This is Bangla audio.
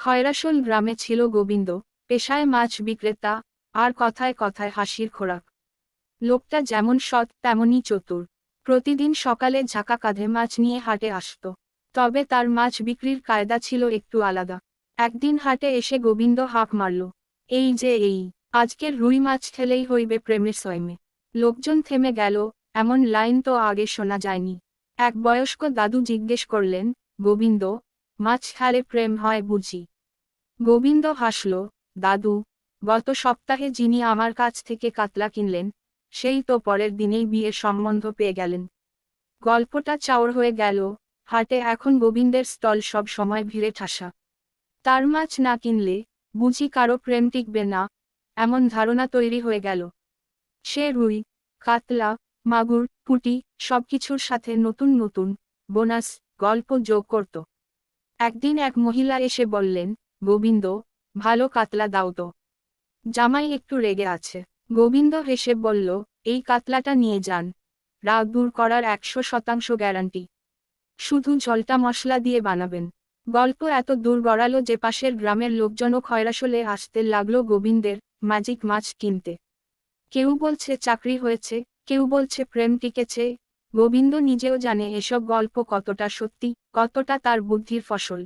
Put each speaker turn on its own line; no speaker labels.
খয়রাশোল গ্রামে ছিল গোবিন্দ, পেশায় মাছ বিক্রেতা, আর কথায় কথায় হাসির খোরাক। লোকটা যেমন সৎ তেমনই চতুর। প্রতিদিন সকালে ঝাঁকা কাঁধে মাছ নিয়ে হাটে আসত। তবে তার মাছ বিক্রির কায়দা ছিল একটু আলাদা। একদিন হাটে এসে গোবিন্দ হাঁক মারল, এই যে এই, আজকের রুই মাছ খেলেই হইবে প্রেমের সয়মে। লোকজন থেমে গেল, এমন লাইন তো আগে শোনা যায়নি। এক বয়স্ক দাদু জিজ্ঞেস করলেন, গোবিন্দ, মাছ খেলে প্রেম হয় বুঝি? গোবিন্দ হাসল, দাদু, গত সপ্তাহে যিনি আমার কাছ থেকে কাতলা কিনলেন, সেই তো পরের দিনেই বিয়ের সম্বন্ধ পেয়ে গেলেন। গল্পটা চাউর হয়ে গেল। হাটে এখন গোবিন্দের স্টল সব সময় ভিড়ে ঠাসা। তার মাছ না কিনলে বুঝি কারো প্রেম টিকবে না, এমন ধারণা তৈরি হয়ে গেল। সে রুই, কাতলা, মাগুর, পুঁটি সবকিছুর সাথে নতুন নতুন বোনাস গল্প যোগ করত। একদিন এক মহিলা এসে বললেন, গোবিন্দ, ভালো কাতলা দাও তো। জামাই একটু রেগে আছে। গোবিন্দ হেসে বলল, এই কাতলাটা নিয়ে যান, রাগ দূর করার 100% গ্যারান্টি। শুধু ঝোলটা মশলা দিয়ে বানাবেন। গল্প এত দূর গড়ালো যে পাশের গ্রামের লোকজনও খয়রাশোলে আসতে লাগলো গোবিন্দের ম্যাজিক মাছ কিনতে। কেউ বলছে চাকরি হয়েছে, কেউ বলছে প্রেম টিকেছে। গোবিন্দ নিজেও জানে এসব গল্প কতটা সত্যি, কতটা তার বুদ্ধির ফসল।